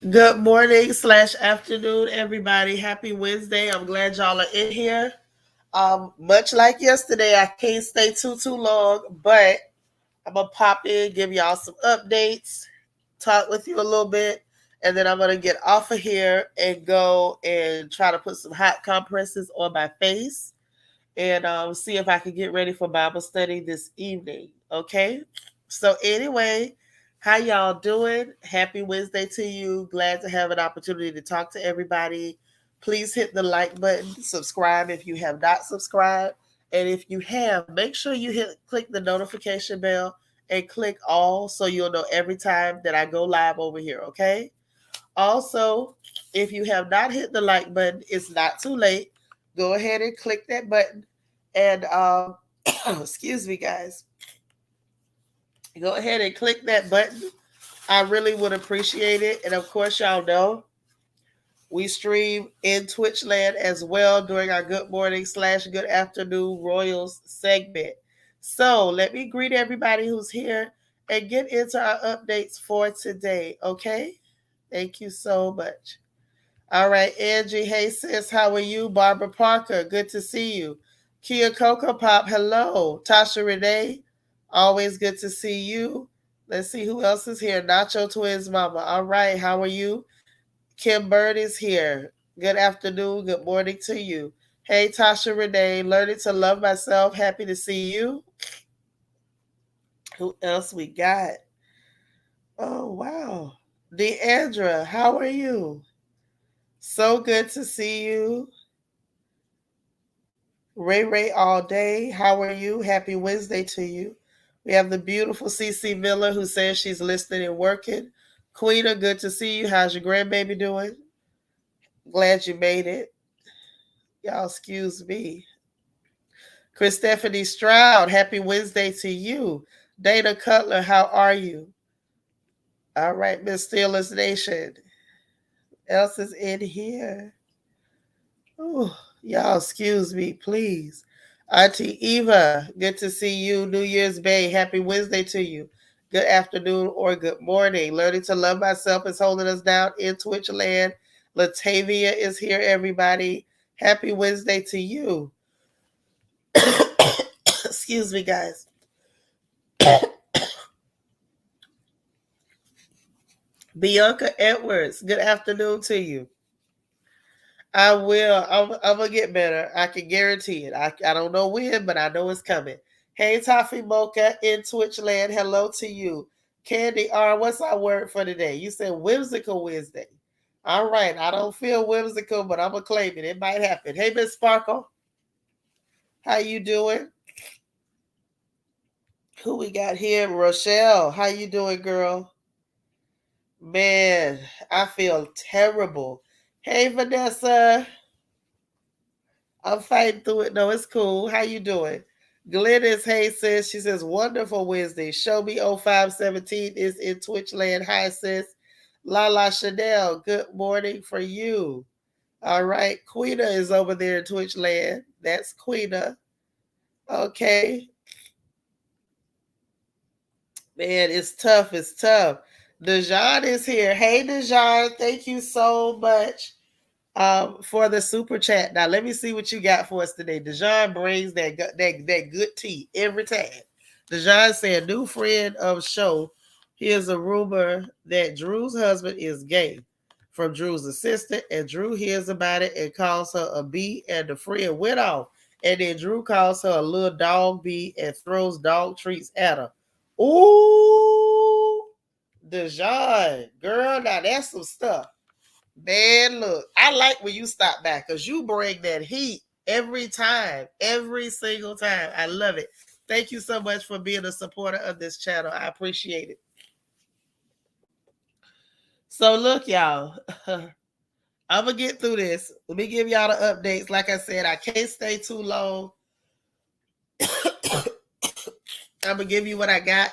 Good morning slash afternoon, everybody. Happy Wednesday. I'm glad y'all are in here. Much like yesterday, I can't stay too long, but I'm gonna pop in, give y'all some updates, talk with you a little bit, and then I'm gonna get off of here and go and try to put some hot compresses on my face and see if I can get ready for Bible study this evening. Okay. So anyway, how y'all doing? Happy Wednesday to you. Glad to have an opportunity to talk to everybody. Please hit the like button, subscribe if you have not subscribed, and if you have, make sure you click the notification bell and click all so you'll know every time that I go live over here. Okay. Also, if you have not hit the like button, it's not too late. Go ahead and click that button. And excuse me, guys. Go ahead and click that button. I really would appreciate it. And of course, y'all know we stream in Twitch land as well during our good morning slash good afternoon Royals segment. So let me greet everybody who's here and get into our updates for today. Okay. Thank you so much. All right, Angie. Hey, sis. How are you? Barbara Parker. Good to see you. Kia Coco Pop. Hello. Tasha Renee. Always good to see you. Let's see who else is here. Nacho Twins Mama. All right. How are you? Kim Bird is here. Good afternoon. Good morning to you. Hey, Tasha Renee. Learning to love myself. Happy to see you. Who else we got? Oh, wow. Deandra. How are you? So good to see you. Ray Ray all day. How are you? Happy Wednesday to you. We have the beautiful CC Miller who says she's listening and working. Queena, good to see you. How's your grandbaby doing? Glad you made it. Y'all excuse me. Chris Stephanie Stroud, happy Wednesday to you. Dana Cutler, how are you? All right, Miss Steelers Nation. Else is in here. Ooh, y'all excuse me, please. Auntie Eva, good to see you. New Year's Day. Happy Wednesday to you. Good afternoon or good morning. Learning to love myself is holding us down in Twitch land. Latavia is here, everybody. Happy Wednesday to you. Excuse me, guys. Bianca Edwards, good afternoon to you. I will. I'm gonna get better. I can guarantee it. I don't know when, but I know it's coming. Hey, Toffee Mocha in Twitch land. Hello to you. Candy R, what's our word for today? You said whimsical Wednesday. All right. I don't feel whimsical, but I'm gonna claim it. It might happen. Hey, Miss Sparkle, how you doing? Who we got here? Rochelle, how you doing, girl? Man, I feel terrible. Hey, Vanessa. I'm fighting through it. No, it's cool. How you doing? Glennis Hay says, she says, wonderful Wednesday. Show me 0517 is in Twitch land. Hi, sis. Lala Chanel, good morning for you. All right. Queena is over there in Twitch land. That's Queena. Okay. Man, it's tough. It's tough. Dejan is here. Hey, Dejan. Thank you so much for the super chat. Now let me see what you got for us today. Dejan brings that good tea every time. Dejan said, new friend of show. Here's a rumor that Drew's husband is gay from Drew's assistant, and Drew hears about it and calls her a bee, and the friend went off. And then Drew calls her a little dog bee and throws dog treats at her. Ooh, Dejan, girl, now that's some stuff. Man, look, I like when you stop back because you bring that heat every time, every single time. I love it. Thank you so much for being a supporter of this channel. I appreciate it. So, look, y'all, I'm going to get through this. Let me give y'all the updates. Like I said, I can't stay too long. I'm going to give you what I got,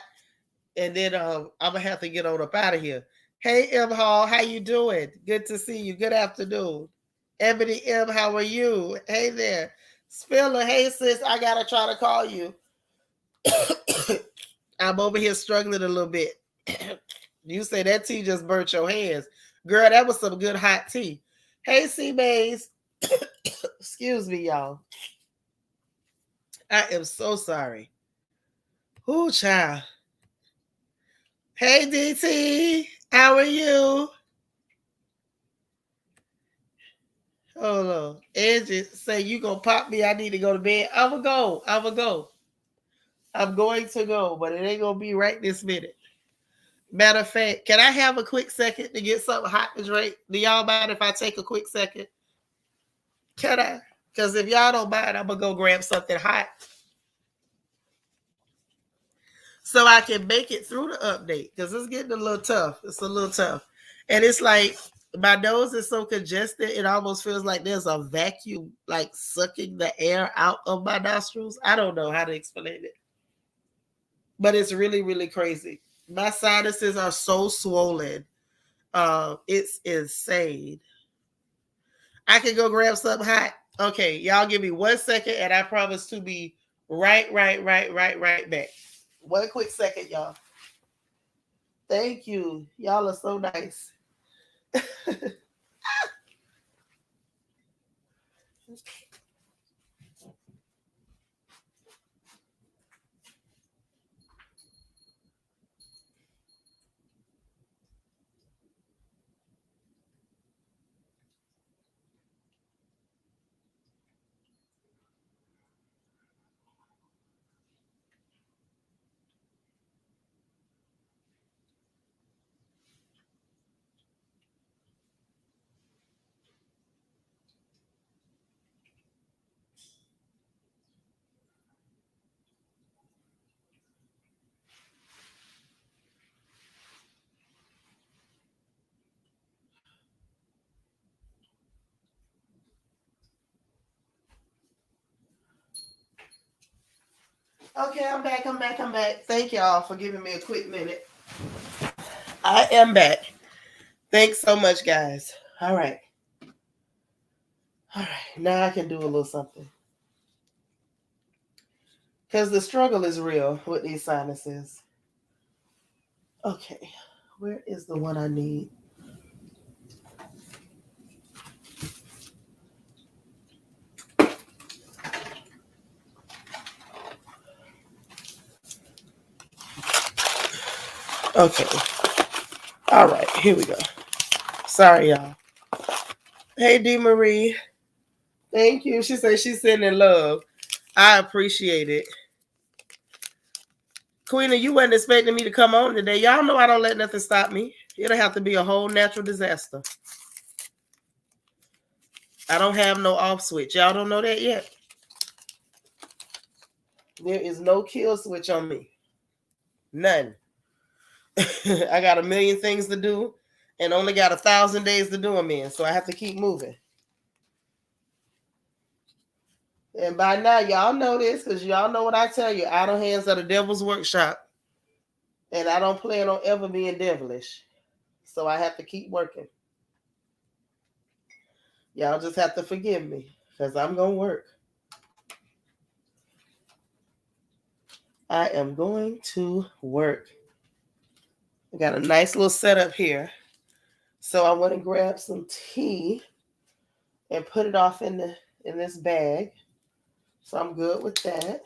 and then I'm going to have to get on up out of here. Hey, M. Hall, how you doing? Good to see you. Good afternoon. Ebony M, how are you? Hey there. Spiller, hey sis, I gotta try to call you. I'm over here struggling a little bit. You say that tea just burnt your hands. Girl, that was some good hot tea. Hey, C Mays. Excuse me, y'all. I am so sorry. Ooh, child. Hey, DT. How are you? Hold on. Angie say you gonna pop me. I need to go to bed. I'ma go. I'm going to go, but it ain't gonna be right this minute. Matter of fact, can I have a quick second to get something hot to drink? Do y'all mind if I take a quick second? Can I? Because if y'all don't mind, I'm gonna go grab something hot so I can make it through the update. Because it's getting a little tough. It's a little tough, and it's like my nose is so congested, it almost feels like there's a vacuum, like sucking the air out of my nostrils. I don't know how to explain it, but it's really, really crazy. My sinuses are so swollen. It's insane. I can go grab something hot. Okay, y'all give me 1 second and I promise to be right back. One quick second, y'all. Thank you. Y'all are so nice. Okay, I'm back. Thank y'all for giving me a quick minute. I am back. Thanks so much, guys. All right. Now I can do a little something. Because the struggle is real with these sinuses. Okay. Where is the one I need? Okay. All right. Here we go. Sorry, y'all. Hey, D. Marie. Thank you. She said she's sending love. I appreciate it. Queena, you wasn't expecting me to come on today. Y'all know I don't let nothing stop me. It'll have to be a whole natural disaster. I don't have no off switch. Y'all don't know that yet. There is no kill switch on me. None. I got a million things to do and only got 1,000 days to do them in. So I have to keep moving. And by now, y'all know this because y'all know what I tell you. Idle hands are the devil's workshop. And I don't plan on ever being devilish. So I have to keep working. Y'all just have to forgive me because I'm going to work. I am going to work. I got a nice little setup here. So I want to grab some tea and put it off in this bag. So I'm good with that.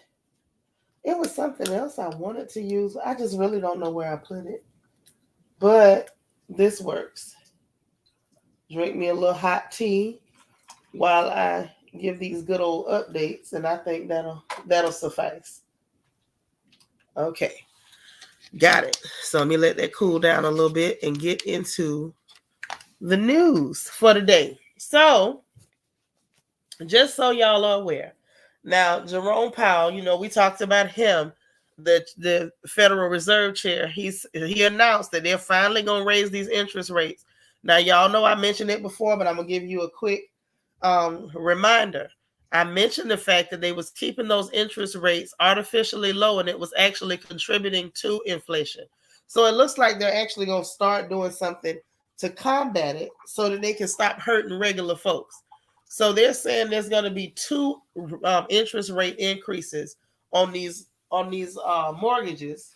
It was something else I wanted to use. I just really don't know where I put it. But this works. Drink me a little hot tea while I give these good old updates, and I think that'll suffice. Okay. Got it. So let me let that cool down a little bit and get into the news for today. So, just so y'all are aware, now Jerome Powell, we talked about him, the Federal Reserve Chair. He announced that they're finally going to raise these interest rates. Now, y'all know I mentioned it before, but I'm going to give you a quick reminder. I mentioned the fact that they was keeping those interest rates artificially low, and it was actually contributing to inflation. So it looks like they're actually going to start doing something to combat it so that they can stop hurting regular folks. So they're saying there's going to be 2 interest rate increases on these mortgages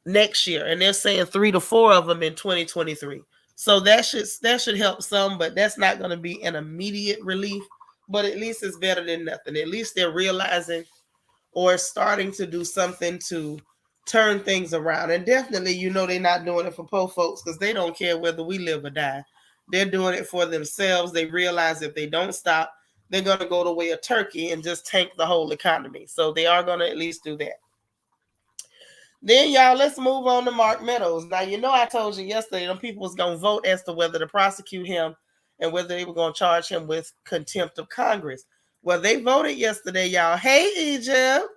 next year, and they're saying 3 to 4 of them in 2023. So that should help some, but that's not going to be an immediate relief. But at least it's better than nothing. At least they're realizing or starting to do something to turn things around. And definitely, they're not doing it for poor folks because they don't care whether we live or die. They're doing it for themselves. They realize if they don't stop, they're going to go the way of Turkey and just tank the whole economy. So they are going to at least do that. Then, y'all, let's move on to Mark Meadows. Now, I told you yesterday, them people was going to vote as to whether to prosecute him and whether they were going to charge him with contempt of Congress. Well, they voted yesterday, y'all. Hey, Egypt.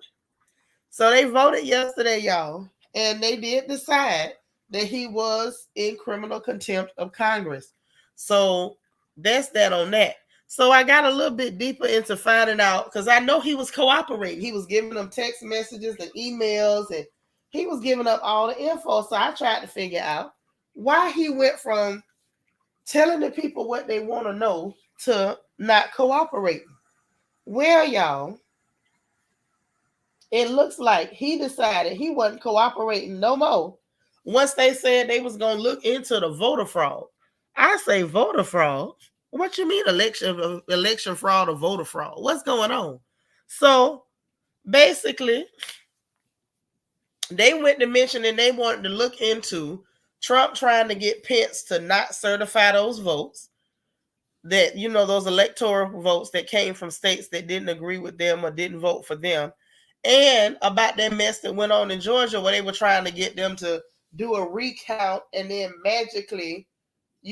So they voted yesterday, y'all, and they did decide that he was in criminal contempt of Congress. So that's that on that. So I got a little bit deeper into finding out because I know he was cooperating. He was giving them text messages and emails, and he was giving up all the info. So I tried to figure out why he went from telling the people what they want to know to not cooperating. Well, y'all, it looks like he decided he wasn't cooperating no more. Once they said they was going to look into the voter fraud. I say voter fraud? What you mean election fraud or voter fraud? What's going on? So basically, they went to mention and they wanted to look into Trump trying to get Pence to not certify those votes. That, those electoral votes that came from states that didn't agree with them or didn't vote for them. And about that mess that went on in Georgia where they were trying to get them to do a recount and then magically, it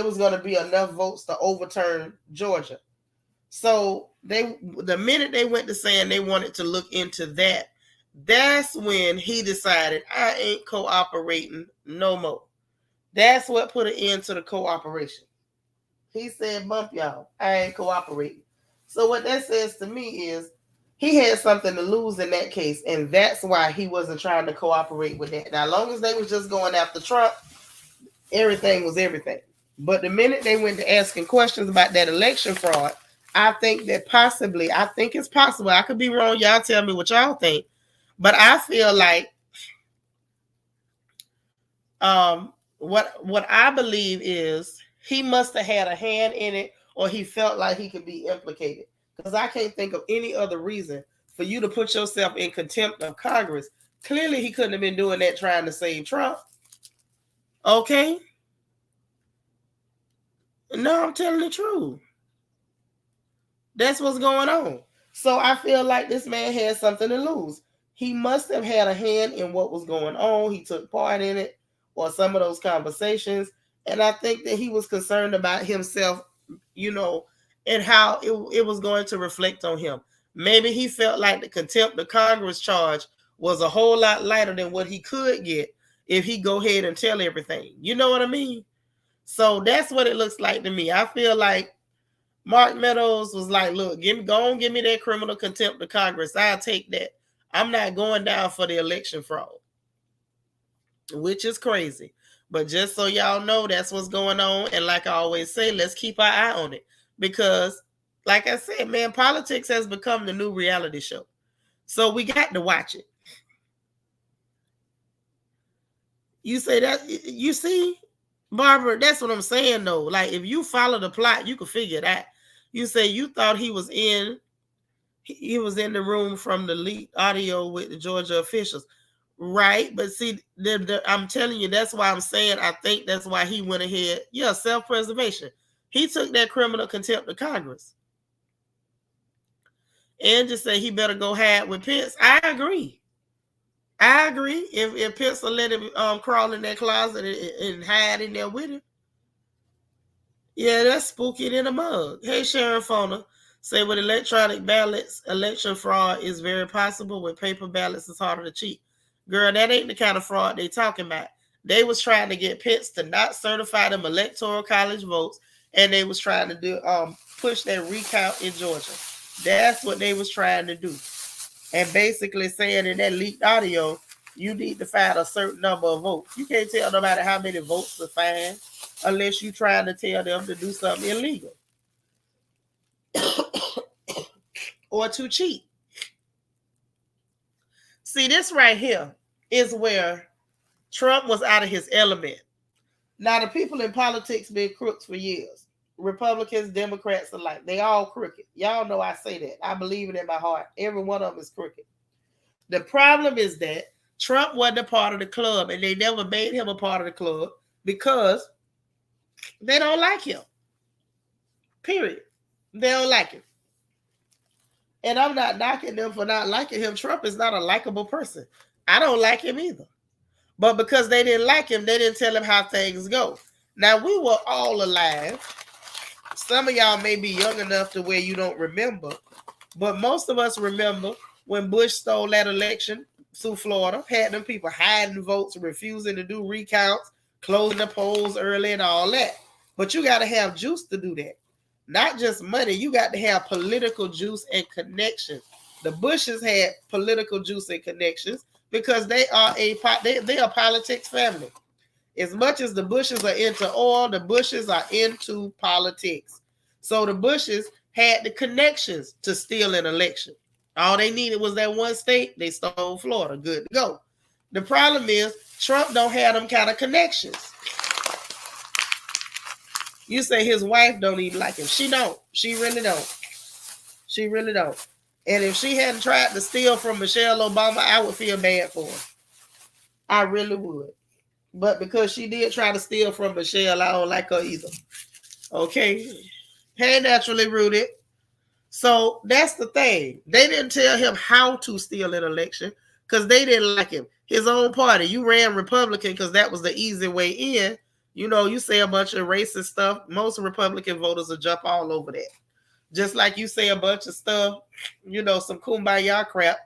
was going to be enough votes to overturn Georgia. So the minute they went to saying they wanted to look into that, that's when he decided, I ain't cooperating no more. That's what put an end to the cooperation. He said, bump y'all, I ain't cooperating. So what that says to me is he had something to lose in that case, and that's why he wasn't trying to cooperate with that. Now, as long as they was just going after Trump, everything was everything. But the minute they went to asking questions about that election fraud, I think it's possible. I could be wrong. Y'all tell me what y'all think. But I feel like what I believe is he must have had a hand in it, or he felt like he could be implicated. Because I can't think of any other reason for you to put yourself in contempt of Congress. Clearly, he couldn't have been doing that trying to save Trump. Okay? No, I'm telling the truth. That's what's going on. So I feel like this man had something to lose. He must have had a hand in what was going on. He took part in it or some of those conversations. And I think that he was concerned about himself, and how it was going to reflect on him. Maybe he felt like the contempt of Congress charge was a whole lot lighter than what he could get if he go ahead and tell everything. You know what I mean? So that's what it looks like to me. I feel like Mark Meadows was like, look, give me that criminal contempt of Congress. I'll take that. I'm not going down for the election fraud, which is crazy. But just so y'all know, that's what's going on. And like I always say, let's keep our eye on it. Because, like I said, man, politics has become the new reality show. So we got to watch it. You say that, you see, Barbara, that's what I'm saying, though. Like, if you follow the plot, you can figure that. You say you thought he was in the room from the leaked audio with the Georgia officials. Right, but see, I'm telling you, that's why I'm saying I think that's why he went ahead. Yeah, self-preservation. He took that criminal contempt of Congress and just say he better go hide with Pence. I agree. If Pence will let him crawl in that closet and hide in there with him, yeah, that's spooky in a mug. Hey, Sharon Fona. Say with electronic ballots, election fraud is very possible. With paper ballots, it's harder to cheat. Girl, that ain't the kind of fraud they talking about. They was trying to get Pence to not certify them electoral college votes, and they was trying to do push that recount in Georgia. That's what they was trying to do. And basically saying in that leaked audio, you need to find a certain number of votes. You can't tell nobody how many votes to find unless you're trying to tell them to do something illegal or to cheat. See, this right here is where Trump was out of his element. Now, the people in politics been crooks for years. Republicans, Democrats alike. They all crooked. Y'all know I say that. I believe it in my heart. Every one of them is crooked. The problem is that Trump wasn't a part of the club, and they never made him a part of the club because they don't like him. Period. They don't like him. And I'm not knocking them for not liking him. Trump is not a likable person. I don't like him either. But because they didn't like him, they didn't tell him how things go. Now, we were all alive. Some of y'all may be young enough to where you don't remember. But most of us remember when Bush stole that election through Florida, had them people hiding votes, refusing to do recounts, closing the polls early and all that. But you got to have juice to do that. Not just money. You got to have political juice and connections. The Bushes had political juice and connections because they are a politics family. As much as the Bushes are into oil, the Bushes are into politics. So the Bushes had the connections to steal an election. All they needed was that one state. They stole Florida. Good to go. The problem is Trump don't have them kind of connections. You say his wife don't even like him. She don't. She really don't. She really don't. And if she hadn't tried to steal from Michelle Obama, I would feel bad for her. I really would. But because she did try to steal from Michelle, I don't like her either. Okay? Hey, naturally rooted. So that's the thing. They didn't tell him how to steal an election because they didn't like him. His own party. You ran Republican because that was the easy way in. You know, you say a bunch of racist stuff. Most Republican voters will jump all over that. Just like you say a bunch of stuff, you know, some kumbaya crap,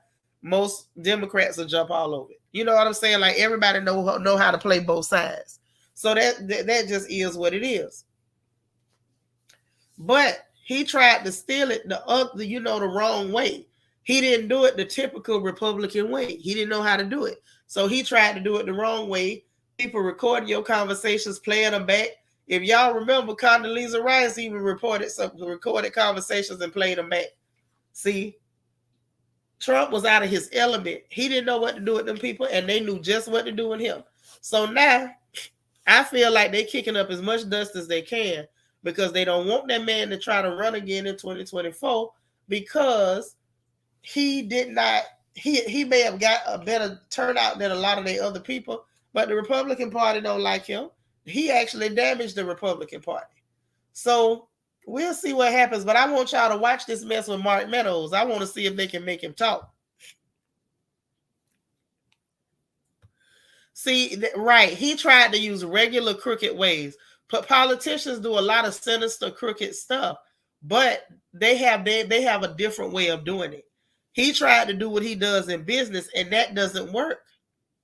most Democrats will jump all over it. You know what I'm saying? Like everybody know how to play both sides. So that just is what it is. But he tried to steal it the wrong way. He didn't do it the typical Republican way. He didn't know how to do it. So he tried to do it the wrong way. People recording your conversations, playing them back. If y'all remember, Condoleezza Rice even recorded conversations and played them back. See, Trump was out of his element. He didn't know what to do with them people, and they knew just what to do with him. So now, I feel like they're kicking up as much dust as they can because they don't want that man to try to run again in 2024 because he did not. He may have got a better turnout than a lot of the other people, but the Republican Party don't like him. He actually damaged the Republican Party. So we'll see what happens. But I want y'all to watch this mess with Mark Meadows. I want to see if they can make him talk. See, right. He tried to use regular crooked ways. But politicians do a lot of sinister, crooked stuff. But they have a different way of doing it. He tried to do what he does in business, and that doesn't work.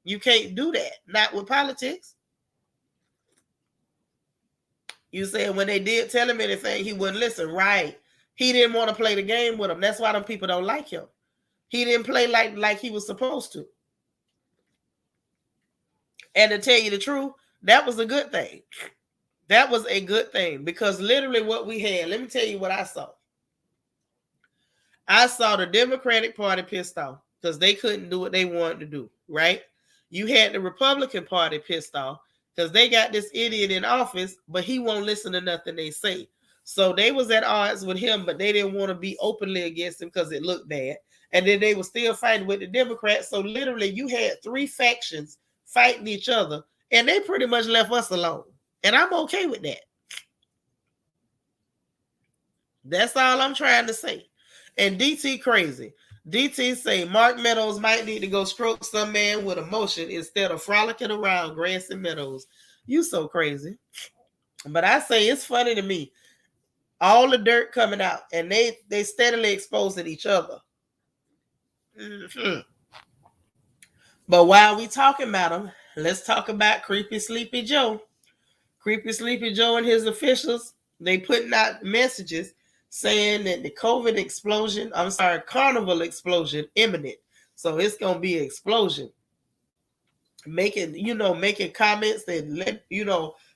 You can't do that. Not with politics. You said when they did tell him anything, he wouldn't listen. Right. He didn't want to play the game with them. That's why them people don't like him. He didn't play like he was supposed to. And to tell you the truth, that was a good thing. That was a good thing because literally what we had, let me tell you what I saw. I saw the Democratic Party pissed off because they couldn't do what they wanted to do, right? You had the Republican Party pissed off because they got this idiot in office, but he won't listen to nothing they say. So they was at odds with him, but they didn't want to be openly against him because it looked bad. And then they were still fighting with the Democrats. So literally you had three factions fighting each other, and they pretty much left us alone. And I'm okay with that. That's all I'm trying to say. And DT crazy. DT say Mark Meadows might need to go stroke some man with emotion instead of frolicking around grass and meadows. You so crazy. But I say it's funny to me. All the dirt coming out and they steadily exposing each other. Mm-hmm. But while we talking about them, let's talk about Creepy Sleepy Joe. Creepy Sleepy Joe and his officials, they putting out messages saying that the carnival explosion imminent. So it's going to be an explosion. Making comments that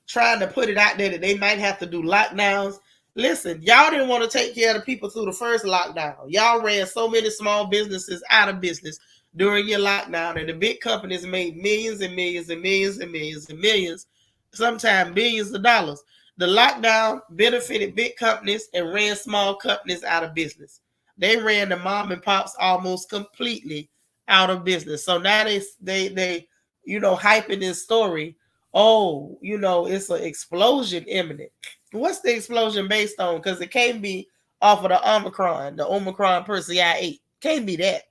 trying to put it out there that they might have to do lockdowns. Listen, y'all didn't want to take care of the people through the first lockdown. Y'all ran so many small businesses out of business. during your lockdown, and the big companies made millions and millions and millions and millions and millions, sometimes billions of dollars. The lockdown benefited big companies and ran small companies out of business. They ran the mom and pops almost completely out of business. So now they hyping this story. Oh, it's an explosion imminent. What's the explosion based on? Because it can't be off of the Omicron Persei 8. Can't be that.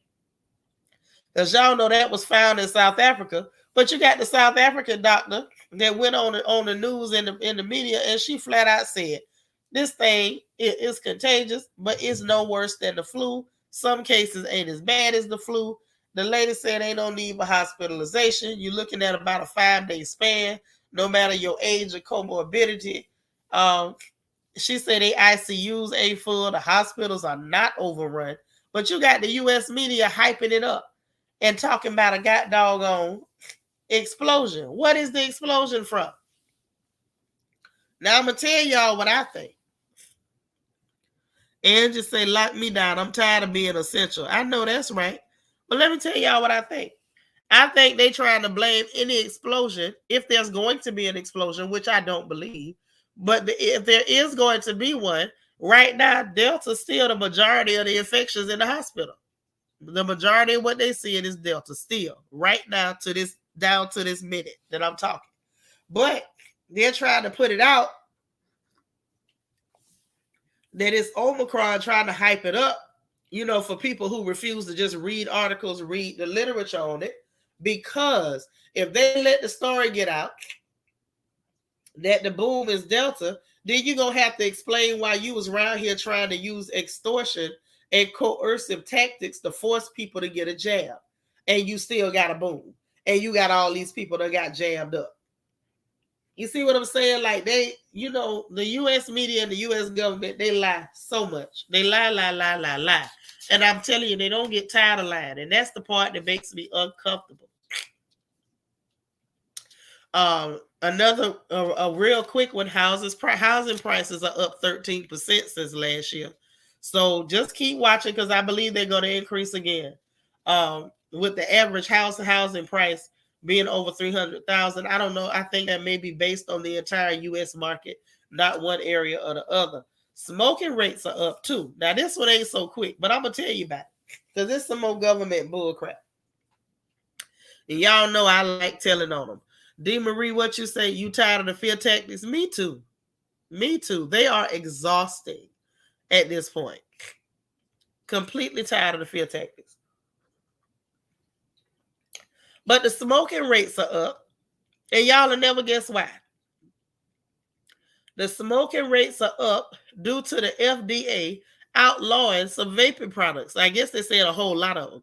Because y'all know that was found in South Africa. But you got the South African doctor that went on the news in the media, and she flat out said, this thing is contagious, but it's no worse than the flu. Some cases ain't as bad as the flu. The lady said ain't no need for hospitalization. You're looking at about a 5-day span, no matter your age or comorbidity. She said the ICUs ain't full, the hospitals are not overrun. But you got the U.S. media hyping it up and talking about a god doggone explosion. What is the explosion from? Now I'm gonna tell y'all what I think. And just say, lock me down. I'm tired of being essential. I know that's right. But let me tell y'all what I think. I think they trying to blame any explosion, if there's going to be an explosion, which I don't believe. But if there is going to be one, right now, Delta's still the majority of the infections in the hospital. The majority of what they see is Delta still, right now down to this minute that I'm talking. But they're trying to put it out that it's Omicron, trying to hype it up, for people who refuse to just read articles, read the literature on it. Because if they let the story get out that the boom is Delta, then you're going to have to explain why you was around here trying to use extortion and coercive tactics to force people to get a jab. And you still got a boom. And you got all these people that got jammed up. You see what I'm saying? Like the U.S. media and the U.S. government, they lie so much. They lie. And I'm telling you, they don't get tired of lying. And that's the part that makes me uncomfortable. Another a real quick one, housing prices are up 13% since last year. So just keep watching, because I believe they're going to increase again. With the average housing price being over 300,000, I don't know. I think that may be based on the entire U.S. market, not one area or the other. Smoking rates are up too. Now this one ain't so quick, but I'm gonna tell you about it, because it's some more government bullcrap. And y'all know I like telling on them. D. Marie, what you say? You tired of the fear tactics? Me too. They are exhausting at this point. Completely tired of the fear tactics. But the smoking rates are up, and y'all will never guess why. The smoking rates are up due to the FDA outlawing some vaping products. I guess they said a whole lot of them.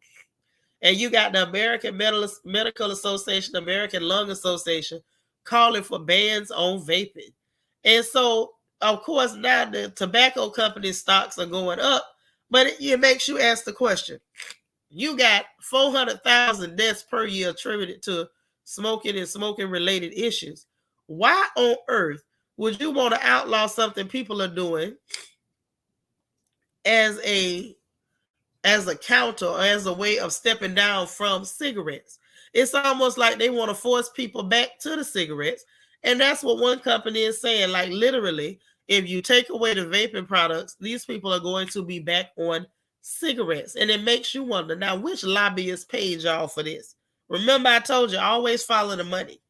And you got the American Medical Association, the American Lung Association calling for bans on vaping. And so, of course, now the tobacco company stocks are going up, but it makes you ask the question. You got 400,000 deaths per year attributed to smoking and smoking-related issues. Why on earth would you want to outlaw something people are doing as a counter, or as a way of stepping down from cigarettes? It's almost like they want to force people back to the cigarettes. And that's what one company is saying. Like, literally, if you take away the vaping products, these people are going to be back on cigarettes. And it makes you wonder, now, which lobbyist paid y'all for this? Remember, I told you, always follow the money.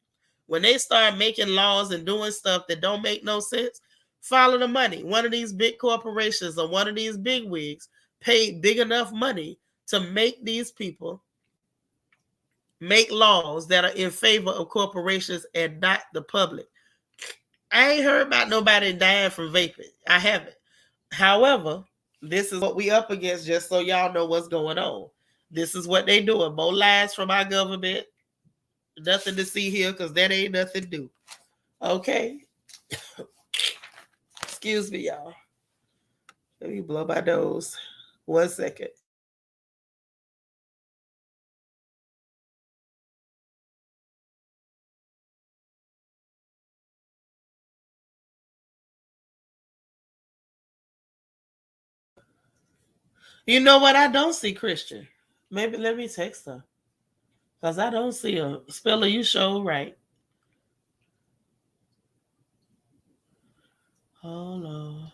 When they start making laws and doing stuff that don't make no sense, follow the money. One of these big corporations or one of these big wigs paid big enough money to make these people make laws that are in favor of corporations and not the public. I ain't heard about nobody dying from vaping. I haven't. However, this is what we up against, just so y'all know what's going on. This is what they doing. More lies from our government. Nothing to see here, because that ain't nothing to do. Okay. Excuse me, y'all. Let me blow my nose. 1 second. You know what? I don't see Christian. Maybe let me text her. Because I don't see a speller you show right. Oh, Lord.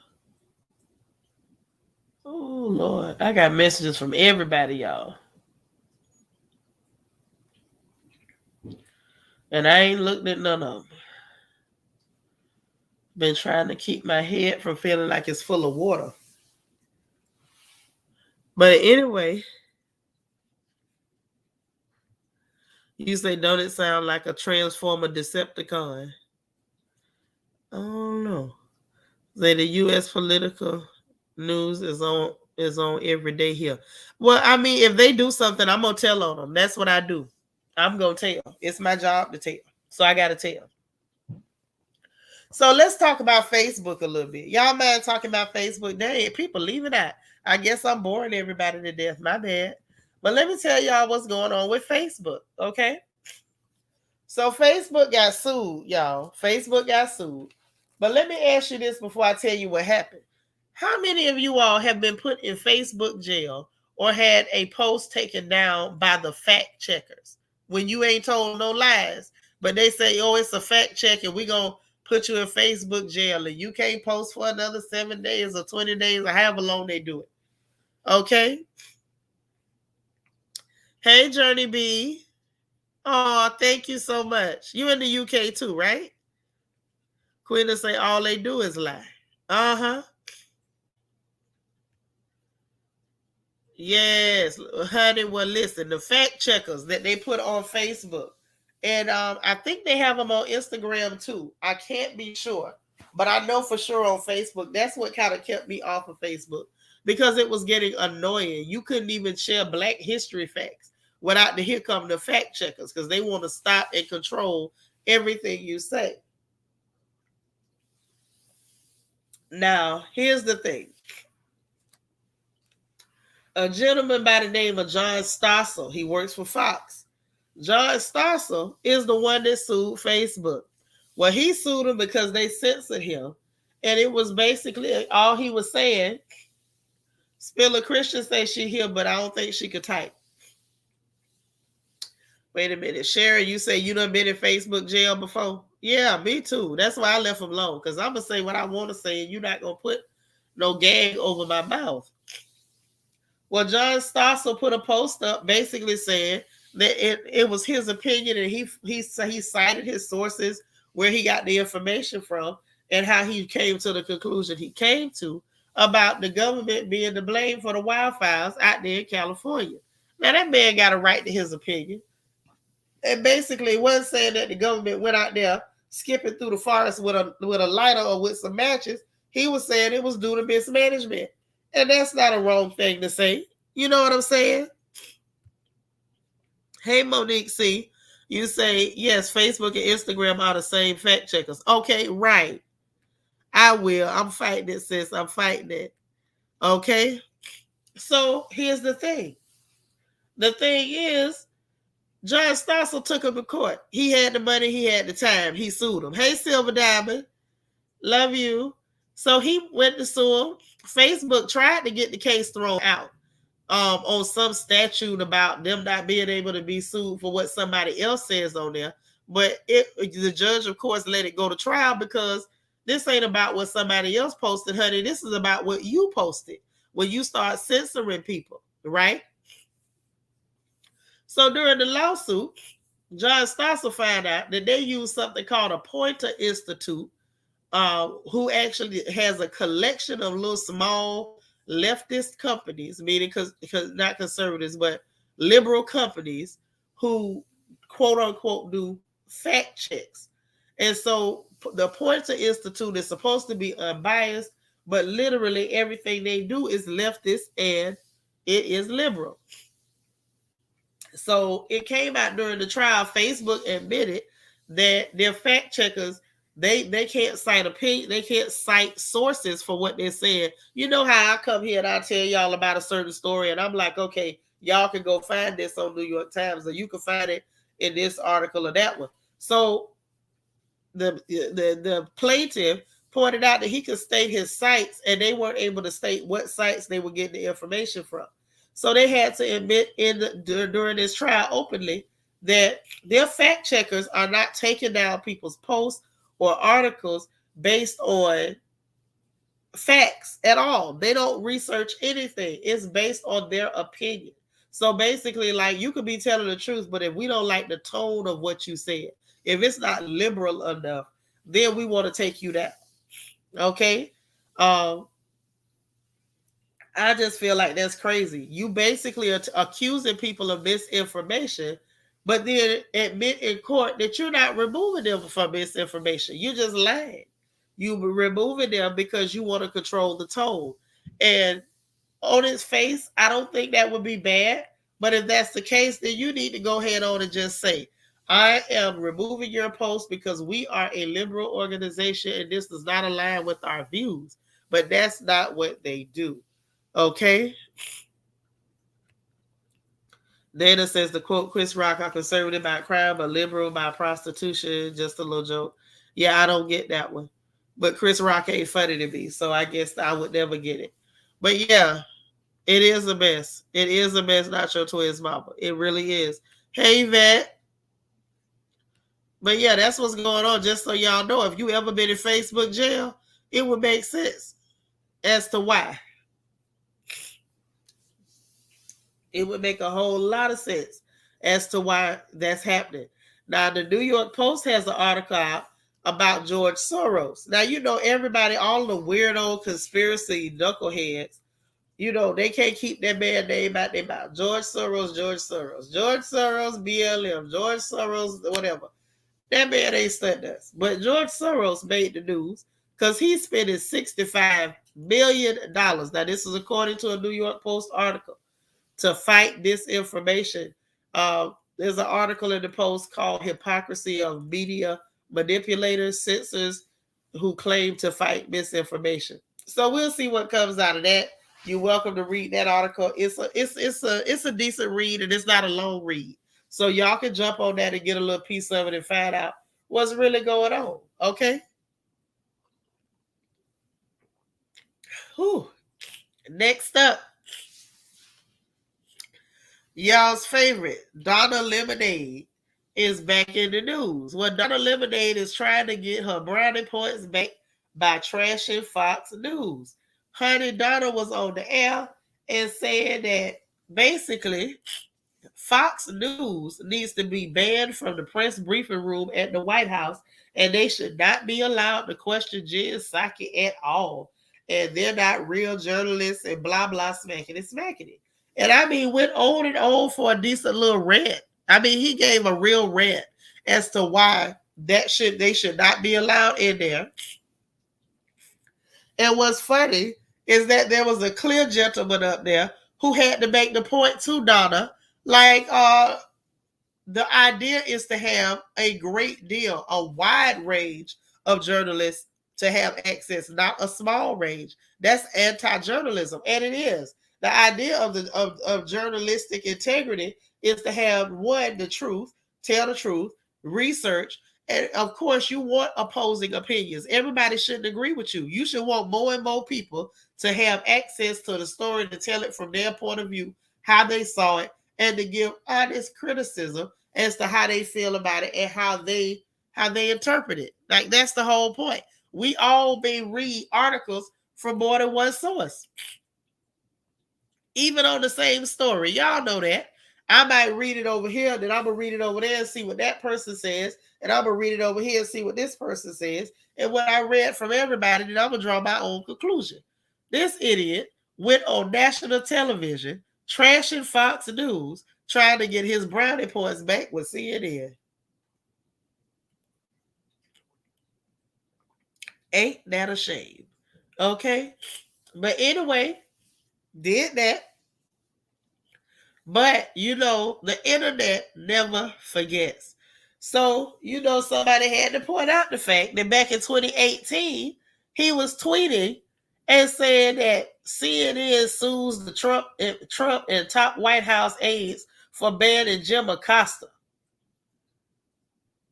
Oh, Lord. I got messages from everybody, y'all. And I ain't looked at none of them. Been trying to keep my head from feeling like it's full of water. But anyway, you say, don't it sound like a Transformer Decepticon? I don't know. Say the U.S. political news is on every day here. Well, I mean, if they do something, I'm gonna tell on them. That's what I do. I'm gonna tell. It's my job to tell. So I gotta tell. So let's talk about Facebook a little bit. Y'all mind talking about Facebook? Dang, people leave it out. I guess I'm boring everybody to death. My bad. But let me tell y'all what's going on with Facebook. Okay. So Facebook got sued, y'all. Facebook got sued. But let me ask you this before I tell you what happened. How many of you all have been put in Facebook jail or had a post taken down by the fact checkers when you ain't told no lies, but they say, oh, it's a fact check and we're going to put you in Facebook jail and you can't post for another 7 days or 20 days or however long they do it. Okay? Hey, Journey B. Oh, thank you so much. You in the UK too, right? Queen will say all they do is lie. Uh-huh. Yes, honey. Well, listen, the fact checkers that they put on Facebook, and I think they have them on Instagram too. I can't be sure, but I know for sure on Facebook. That's what kind of kept me off of Facebook because it was getting annoying. You couldn't even share Black history facts without the here come the fact checkers because they want to stop and control everything you say. Now, here's the thing. A gentleman by the name of John Stossel, he works for Fox. John Stossel is the one that sued Facebook. Well, he sued him because they censored him. And it was basically all he was saying. Spiller Christian say she here, but I don't think she could type. Wait a minute. Sherry, you say you done been in Facebook jail before? Yeah, me too. That's why I left him alone. Because I'm going to say what I want to say, and you're not going to put no gag over my mouth. Well, John Stossel put a post up basically saying that it was his opinion and he cited his sources where he got the information from and how he came to the conclusion he came to about the government being to blame for the wildfires out there in California. Now that man got a right to his opinion. And basically wasn't saying that the government went out there skipping through the forest with a lighter or with some matches. He was saying it was due to mismanagement. And that's not a wrong thing to say. You know what I'm saying? Hey, Monique C. You say, yes, Facebook and Instagram are the same fact checkers. Okay, right. I will. I'm fighting it, sis. I'm fighting it. Okay? So here's the thing. The thing is, John Stossel took him to court. He had the money. He had the time. He sued him. Hey, Silver Diamond. Love you. So he went to sue him. Facebook tried to get the case thrown out on some statute about them not being able to be sued for what somebody else says on there. But the judge, of course, let it go to trial because this ain't about what somebody else posted, honey. This is about what you posted when you start censoring people, right? So during the lawsuit, John Stossel found out that they used something called a Pointer Institute, who actually has a collection of little small leftist companies, meaning because not conservatives, but liberal companies who quote unquote do fact checks. And so the Pointer Institute is supposed to be unbiased, but literally everything they do is leftist and it is liberal. So it came out during the trial. Facebook admitted that their fact checkers they can't cite opinion, they can't cite sources for what they're saying. You know how I come here and I tell y'all about a certain story, and I'm like, okay, y'all can go find this on New York Times, or you can find it in this article or that one. So the plaintiff pointed out that he could state his sites, and they weren't able to state what sites they were getting the information from. So they had to admit during this trial openly that their fact checkers are not taking down people's posts or articles based on facts at all. They don't research anything. It's based on their opinion. So basically, like, you could be telling the truth, but if we don't like the tone of what you said, if it's not liberal enough, then we want to take you down. Okay? Um, I just feel like that's crazy. You basically are accusing people of misinformation, but then admit in court that you're not removing them from misinformation. You just lying. You removing them because you want to control the tone. And on its face, I don't think that would be bad. But if that's the case, then you need to go ahead on and just say, I am removing your post because we are a liberal organization and this does not align with our views. But that's not what they do. Okay. Dana says the quote, Chris Rock are conservative by crime, but liberal by prostitution. Just a little joke. Yeah, I don't get that one. But Chris Rock ain't funny to me, so I guess I would never get it. But yeah, it is a mess. It is a mess, not your twins mama. It really is. Hey, Vet. But yeah, that's what's going on. Just so y'all know, if you ever been in Facebook jail, it would make sense as to why. It would make a whole lot of sense as to why that's happening. Now, the New York Post has an article out about George Soros. Now, you know, everybody, all the weirdo conspiracy knuckleheads, you know, they can't keep that man name out their mouth. George Soros, George Soros, George Soros, BLM, George Soros, whatever. That man ain't stunned us. But George Soros made the news because he's spending $65 million. Now, this is according to a New York Post article to fight disinformation. There's an article in the Post called Hypocrisy of Media Manipulators, Censors Who Claim to Fight Misinformation. So we'll see what comes out of that. You're welcome to read that article. It's a decent read, and it's not a long read. So y'all can jump on that and get a little piece of it and find out what's really going on. Okay? Whew. Next up, y'all's favorite, Donna Lemonade, is back in the news. Well, Donna Lemonade is trying to get her brownie points back by trashing Fox News. Honey, Donna was on the air and said that basically Fox News needs to be banned from the press briefing room at the White House, and they should not be allowed to question Jen Psaki at all. And they're not real journalists and blah, blah, smacking it. And I mean, went on and on for a decent little rant. I mean, he gave a real rant as to why they should not be allowed in there. And what's funny is that there was a clear gentleman up there who had to make the point to Donna, like, the idea is to have a great deal, a wide range of journalists to have access, not a small range. That's anti-journalism, and it is. The idea of journalistic integrity is to have one, the truth, tell the truth, research, and of course you want opposing opinions. Everybody shouldn't agree with you. You should want more and more people to have access to the story, to tell it from their point of view, how they saw it, and to give honest criticism as to how they feel about it and how they interpret it. Like, that's the whole point. We all may read articles from more than one source, even on the same story. Y'all know that. I might read it over here, then I'm gonna read it over there and see what that person says, and I'm gonna read it over here and see what this person says. And what I read from everybody, then I'm gonna draw my own conclusion. This idiot went on national television trashing Fox News, trying to get his brownie points back with CNN. Ain't that a shame? Okay. But anyway, did that. But, you know, the internet never forgets. So, you know, somebody had to point out the fact that back in 2018, he was tweeting and saying that CNN sues the Trump and top White House aides for banning Jim Acosta.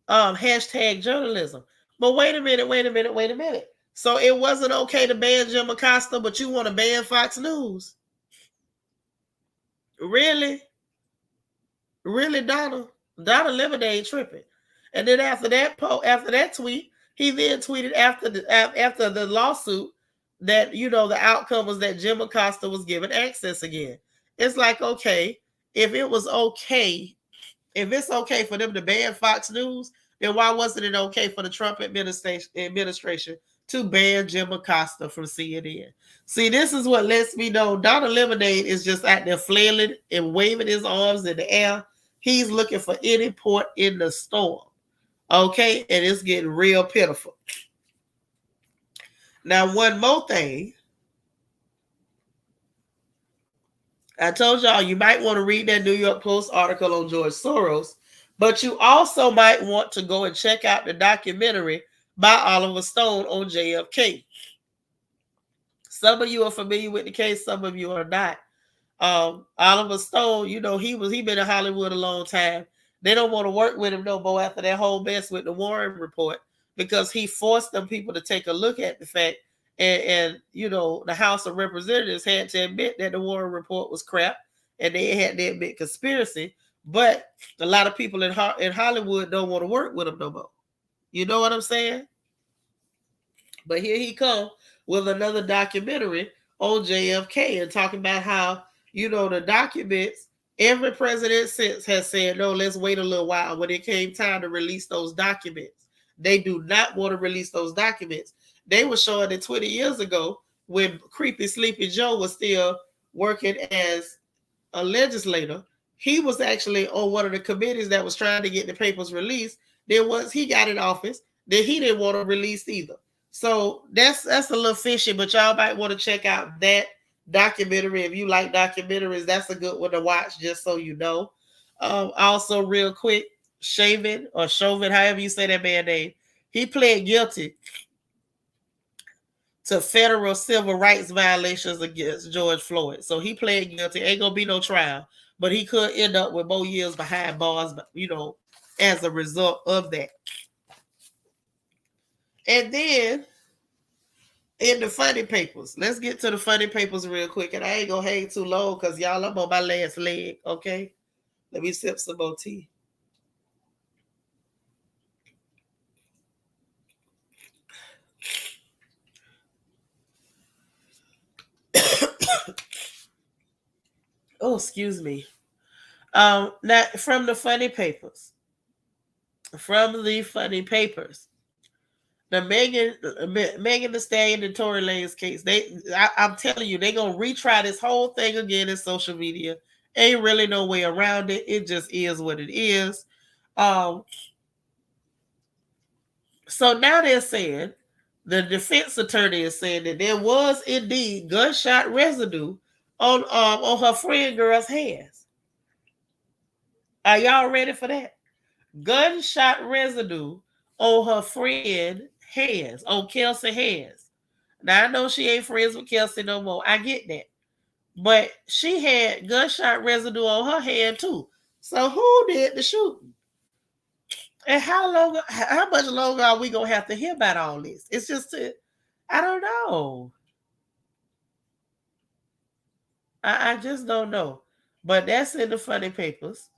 Hashtag journalism. But wait a minute. So it wasn't okay to ban Jim Acosta, but you want to ban Fox News? Really? Really, Donna? Donna Lemonade tripping. And then after that tweet, he then tweeted after the lawsuit that the outcome was that Jim Acosta was given access again. It's like, okay, if it was okay, if it's okay for them to ban Fox News, then why wasn't it okay for the Trump administration to ban Jim Acosta from CNN? See, this is what lets me know Donna Lemonade is just out there flailing and waving his arms in the air. He's looking for any port in the storm. Okay, and it's getting real pitiful. Now, one more thing. I told y'all you might want to read that New York Post article on George Soros, but you also might want to go and check out the documentary by Oliver Stone on JFK. Some of you are familiar with the case, some of you are not. Oliver Stone, he been in Hollywood a long time. They don't want to work with him no more after that whole mess with the Warren report because he forced them people to take a look at the fact, and the House of Representatives had to admit that the Warren report was crap, and they had to admit conspiracy. But a lot of people in Hollywood don't want to work with him no more. You know what I'm saying? But here he come with another documentary on JFK and talking about how the documents, every president since has said, no, let's wait a little while. When it came time to release those documents, they do not want to release those documents. They were showing it 20 years ago when Creepy Sleepy Joe was still working as a legislator. He was actually on one of the committees that was trying to get the papers released. Then once he got in office, then he didn't want to release either. So that's a little fishy, but y'all might want to check out that documentary. If you like documentaries, that's a good one to watch, just so you know. Also, real quick, Chauvin, however you say that man's name, he pled guilty to federal civil rights violations against George Floyd. So he pled guilty. Ain't gonna be no trial, but he could end up with more years behind bars, as a result of that. And then in the funny papers, let's get to the funny papers real quick. And I ain't gonna hang too long because y'all, I'm on my last leg. Okay, let me sip some more tea. Oh, excuse me. Now from the funny papers, the Megan Thee Stallion and Tory Lanez case. I'm telling you, they gonna retry this whole thing again in social media. Ain't really no way around it. It just is what it is. So now they're saying, the defense attorney is saying that there was indeed gunshot residue on her friend girl's hands. Are y'all ready for that? Gunshot residue on her friend hands, on Kelsey hands. Now I know she ain't friends with Kelsey no more. I get that. But she had gunshot residue on her hand too. So who did the shooting? And how much longer are we gonna have to hear about all this? It's just I don't know. I just don't know. But that's in the funny papers.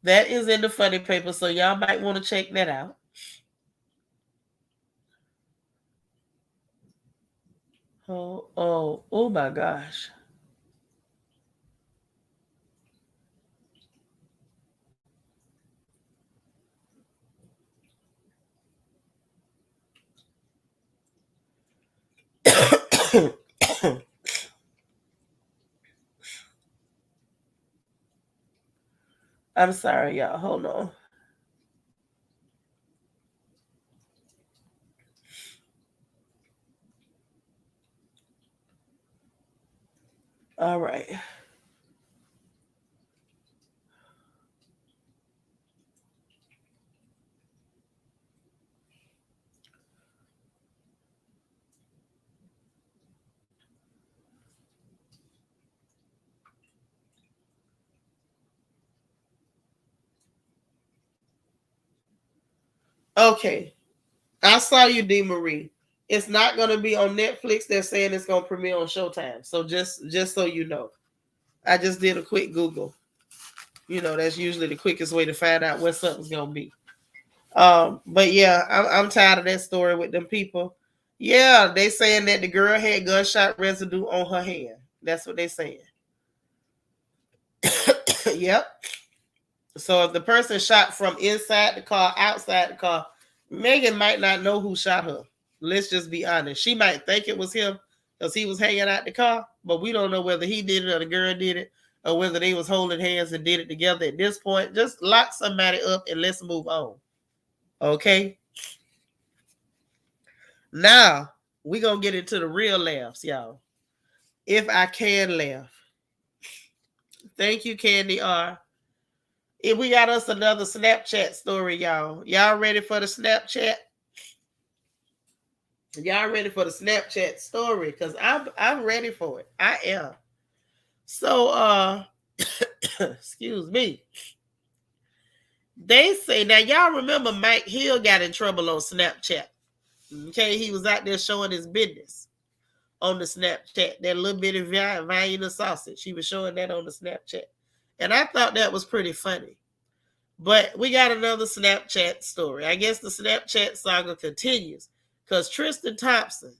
That is in the funny papers, so y'all might want to check that out. Oh my gosh. I'm sorry, y'all. Hold on. All right. Okay. I saw you, D. Marie. It's not going to be on Netflix. They're saying it's going to premiere on Showtime. So just so you know, I just did a quick Google. That's usually the quickest way to find out where something's going to be. But yeah, I'm tired of that story with them people. Yeah, they saying that the girl had gunshot residue on her hand. That's what they saying. Yep. So if the person shot from inside the car, outside the car, Megan might not know who shot her. Let's just be honest. She might think it was him because he was hanging out the car, but we don't know whether he did it or the girl did it or whether they was holding hands and did it together. At this point, just lock somebody up and let's move on. Okay? Now, we're going to get into the real laughs, y'all. If I can laugh. Thank you, Candy R. If we got us another Snapchat story, y'all. Y'all ready for the Snapchat? Y'all ready for the Snapchat story? Because I'm ready for it. I am. So excuse me. They say now y'all remember Mike Hill got in trouble on Snapchat. Okay, he was out there showing his business on the Snapchat. That little bit of Vienna sausage. He was showing that on the Snapchat. And I thought that was pretty funny. But we got another Snapchat story. I guess the Snapchat saga continues. Because Tristan Thompson,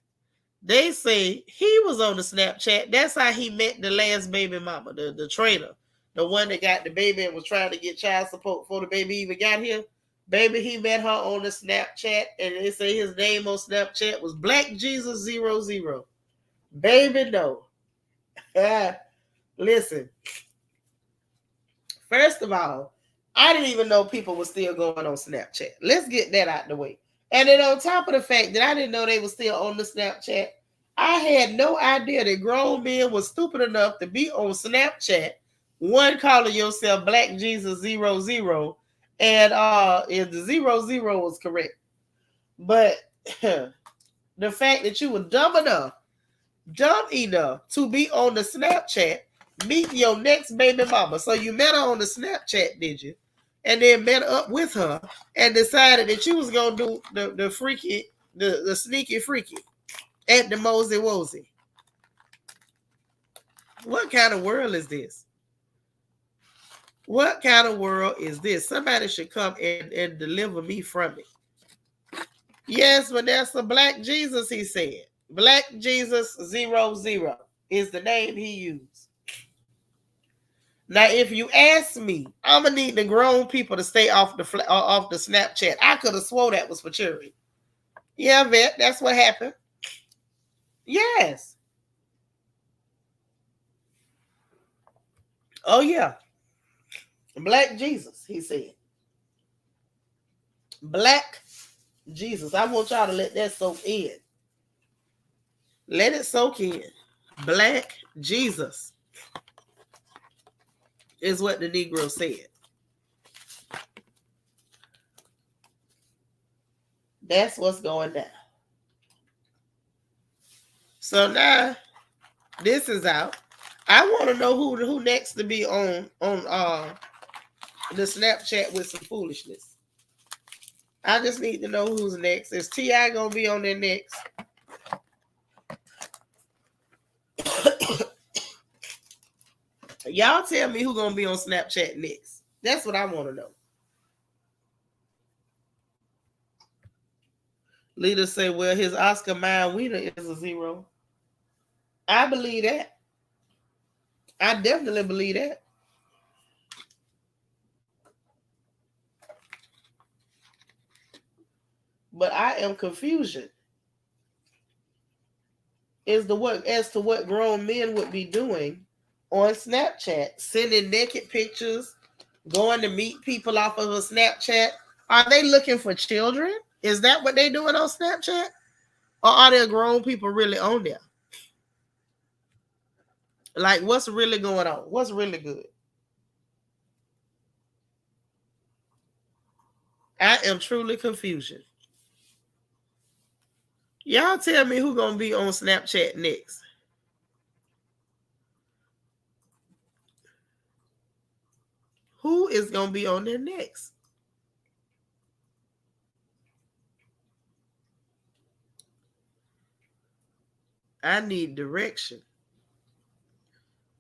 they say he was on the Snapchat. That's how he met the last baby mama, the trainer. The one that got the baby and was trying to get child support before the baby even got here. Baby, he met her on the Snapchat. And they say his name on Snapchat was Black Jesus 00. Baby, no. Listen. First of all, I didn't even know people were still going on Snapchat. Let's get that out the way. And then on top of the fact that I didn't know they were still on the Snapchat, I had no idea that grown men were stupid enough to be on Snapchat, one calling yourself Black Jesus 00, and if the 00 was correct. But the fact that you were dumb enough to be on the Snapchat meeting your next baby mama. So you met her on the Snapchat, did you? And then met up with her and decided that you was gonna do the freaky, the sneaky freaky at the Mosey Wozy. What kind of world is this? What kind of world is this? Somebody should come and deliver me from it. Yes, Vanessa, Black Jesus, he said. Black Jesus 00 is the name he used. Now, if you ask me, I'm gonna need the grown people to stay off the Snapchat. I could have swore that was for charity. Yeah, Vet, that's what happened. Yes. Oh yeah. Black Jesus, he said. Black Jesus. I want y'all to let that soak in. Let it soak in. Black Jesus is what the Negro said. That's what's going down. So now this is out. I want to know who next to be on the Snapchat with some foolishness. I just need to know who's next. Is T.I. gonna be on there next? Y'all tell me who's gonna be on Snapchat next. That's what I want to know. Leaders say, well, his Oscar Mayer winner is a 0. I believe that. I definitely believe that. But I am confusion as to what grown men would be doing on Snapchat, sending naked pictures, going to meet people off of a Snapchat. Are they looking for children? Is that what they're doing on Snapchat? Or are there grown people really on there? Like, what's really going on? What's really good? I am truly confusion. Y'all tell me who's gonna be on Snapchat next. Who is gonna be on there next? I need direction.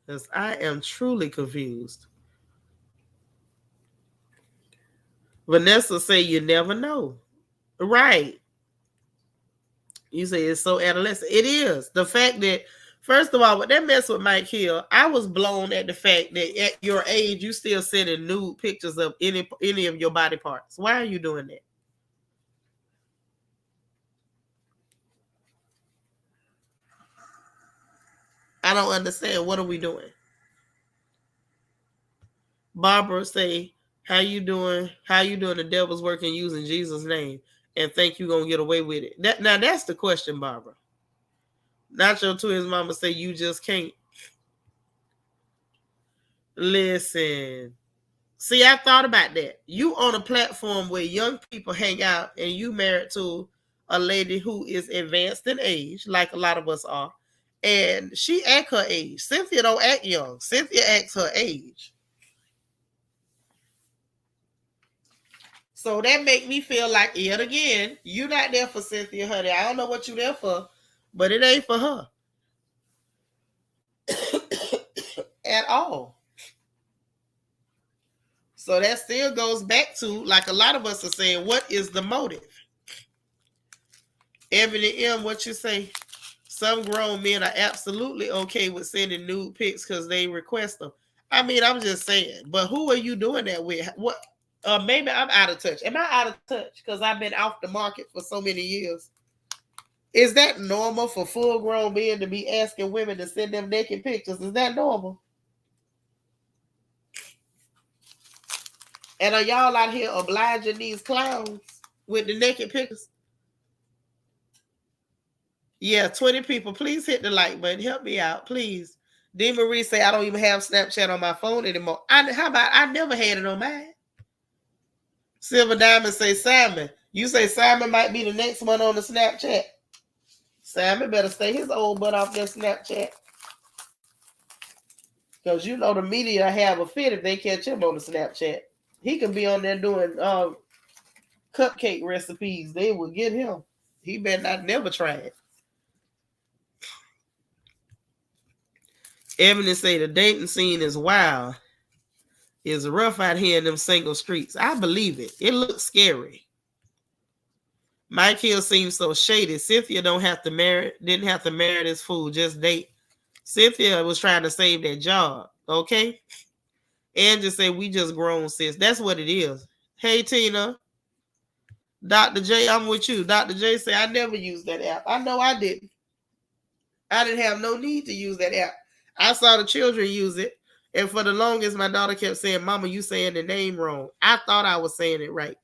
Because I am truly confused. Vanessa say you never know. Right. You say it's so adolescent. It is. The fact that, first of all, with that mess with Mike Hill, I was blown at the fact that at your age, you still sending nude pictures of any of your body parts. Why are you doing that? I don't understand. What are we doing? Barbara say, how you doing? How you doing the devil's work and using Jesus' name and think you gonna get away with it? Now that's the question, Barbara. Nacho to his mama say you just can't. Listen. See, I thought about that. You on a platform where young people hang out and you married to a lady who is advanced in age, like a lot of us are, and she act her age. Cynthia don't act young. Cynthia acts her age. So that make me feel like, yet again, you not there for Cynthia, honey. I don't know what you there for, but it ain't for her. At all. So that still goes back to, like a lot of us are saying, what is the motive? Ebony M, what you say? Some grown men are absolutely okay with sending nude pics because they request them. I mean, I'm just saying, but who are you doing that with? What? Maybe I'm out of touch. Am I out of touch because I've been off the market for so many years? Is that normal for full-grown men to be asking women to send them naked pictures? Is that normal? And are y'all out here obliging these clowns with the naked pictures? Yeah, 20 people. Please hit the like button. Help me out, please. D. Marie say, I don't even have Snapchat on my phone anymore. How about I never had it on mine? Silver Diamond say, Simon. You say Simon might be the next one on the Snapchat. Simon better stay his old butt off that Snapchat. Because you know the media have a fit if they catch him on the Snapchat. He can be on there doing cupcake recipes. They will get him. He better not never try it. Ebony say the dating scene is wild. It's rough out here in them single streets. I believe it. It looks scary. Mike Hill seems so shady. Cynthia didn't have to marry this fool, just date. Cynthia was trying to save that job. Okay? And just say we just grown, sis. That's what it is. Hey Tina. Dr. J, I'm with you. Dr. J say I never used that app. I know I didn't. I didn't have no need to use that app. I saw the children use it. And for the longest, my daughter kept saying, Mama, you saying the name wrong. I thought I was saying it right.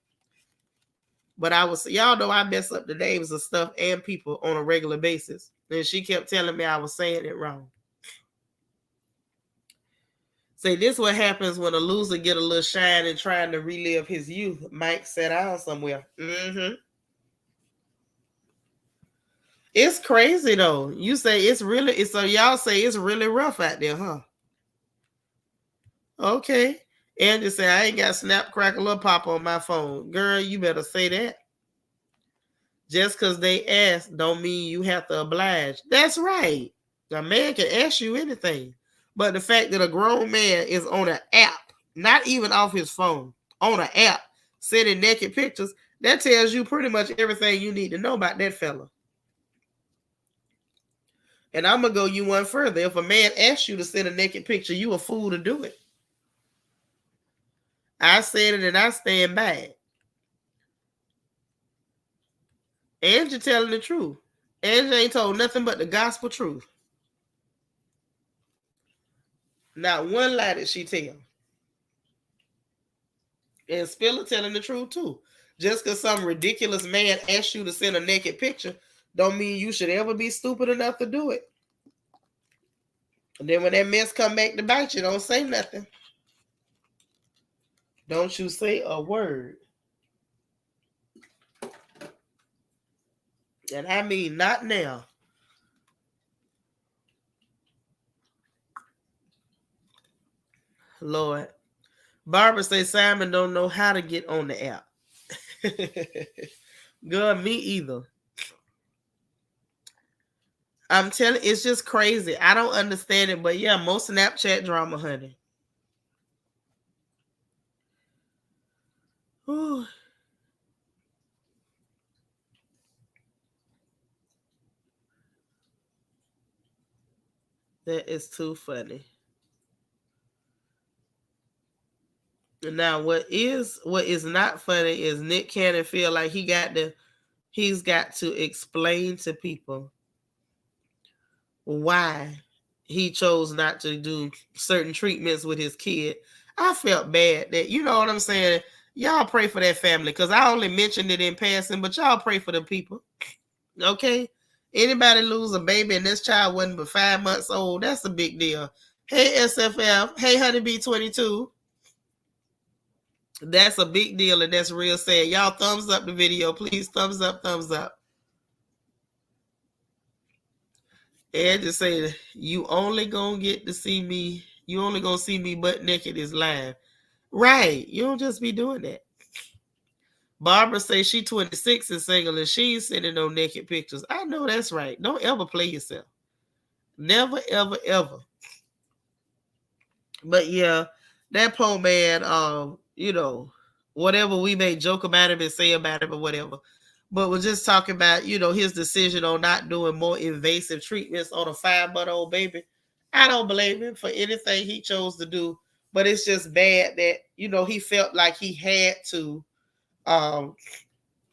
But y'all know I mess up the names of stuff and people on a regular basis. And she kept telling me I was saying it wrong. Say, this is what happens when a loser get a little shine and trying to relive his youth. Mike sat down somewhere. Mm-hmm. It's crazy though. You say so y'all say it's really rough out there, huh? Okay. And just say I ain't got snap crackle or pop on my phone. Girl, you better say that. Just because they ask don't mean you have to oblige. That's right. A man can ask you anything. But the fact that a grown man is on an app, not even off his phone, on an app, sending naked pictures, that tells you pretty much everything you need to know about that fella. And I'm going to go you one further. If a man asks you to send a naked picture, you a fool to do it. I said it and I stand by it. Angie telling the truth. Angie ain't told nothing but the gospel truth. Not one lie did she tell. And Spiller telling the truth too. Just because some ridiculous man asks you to send a naked picture don't mean you should ever be stupid enough to do it. And then when that mess come back to bite you, don't say nothing. Don't you say a word. And I mean not now. Lord. Barbara say Simon don't know how to get on the app. Girl, me either. I'm telling, it's just crazy. I don't understand it, but yeah, most Snapchat drama, honey. Whew. That is too funny. Now, what is not funny is Nick Cannon feel like he's got to explain to people why he chose not to do certain treatments with his kid. I felt bad that, you know what I'm saying? Y'all pray for that family, because I only mentioned it in passing, but y'all pray for the people. Okay? Anybody lose a baby and this child wasn't but 5 months old, that's a big deal. Hey, SFF. Hey, Honeybee 22. That's a big deal, and that's real sad. Y'all thumbs up the video, please. Thumbs up, thumbs up. And just say, you only gonna get to see me. You only gonna see me butt naked is live. Right. You don't just be doing that. Barbara says she 26 and single and she ain't sending no naked pictures. I know that's right. Don't ever play yourself. Never, ever, ever. But yeah, that poor man, whatever we may joke about him and say about him or whatever. But we're just talking about, his decision on not doing more invasive treatments on a 5-month-old baby. I don't blame him for anything he chose to do. But it's just bad that, he felt like he had to um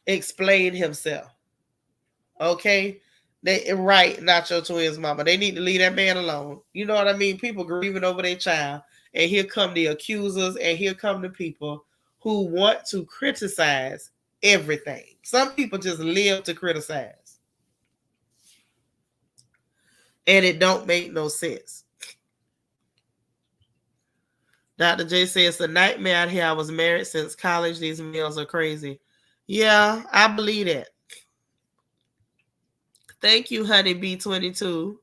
explain himself. Okay? They right, not your twins, mama. They need to leave that man alone. You know what I mean? People grieving over their child. And here come the accusers, and here come the people who want to criticize everything. Some people just live to criticize. And it don't make no sense. Dr. J says it's a nightmare out here. I was married since college. These males are crazy. Yeah, I believe that. Thank you, Honeybee 22.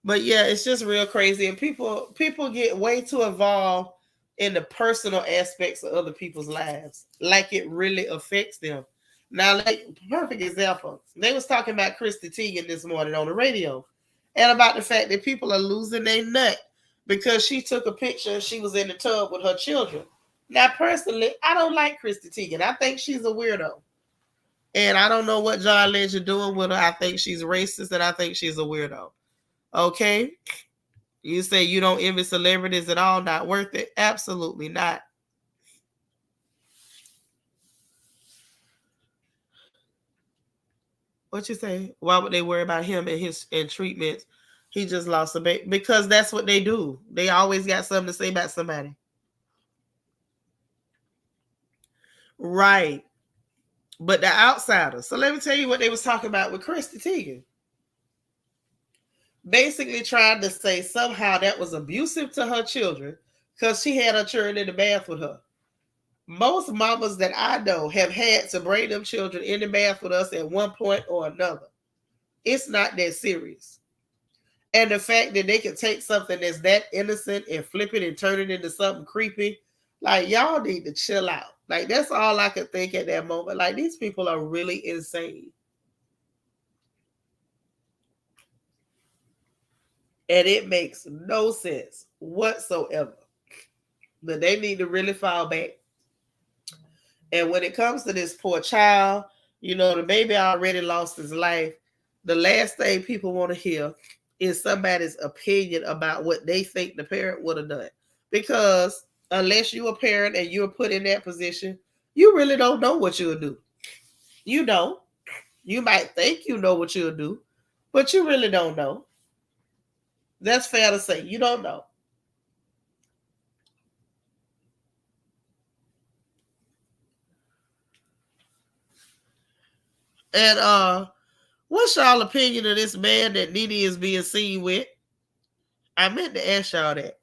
But yeah, it's just real crazy, and people get way too involved in the personal aspects of other people's lives, like it really affects them. Now, like perfect example, they was talking about Christy Teigen this morning on the radio, and about the fact that people are losing their nut because she took a picture and she was in the tub with her children. Now, personally, I don't like Christy Teigen. I think she's a weirdo. And I don't know what John Legend doing with her. I think she's racist and I think she's a weirdo. Okay? You say you don't envy celebrities at all, not worth it? Absolutely not. What you say? Why would they worry about him and his and treatments? He just lost a baby. Because that's what they do. They always got something to say about somebody. Right. But the outsiders. So let me tell you what they was talking about with Christy Teigen. Basically trying to say somehow that was abusive to her children because she had her children in the bath with her. Most mamas that I know have had to bring them children in the bath with us at one point or another. It's not that serious. And the fact that they can take something that's that innocent and flip it and turn it into something creepy, like y'all need to chill out. Like that's all I could think at that moment. Like these people are really insane. And it makes no sense whatsoever. But they need to really fall back. And when it comes to this poor child, the baby already lost his life. The last thing people want to hear is somebody's opinion about what they think the parent would have done. Because unless you're a parent and you're put in that position, you really don't know what you'll do. You don't. You might think you know what you'll do, but you really don't know. That's fair to say. You don't know. And what's y'all opinion of this man that Nene is being seen with? I meant to ask y'all that.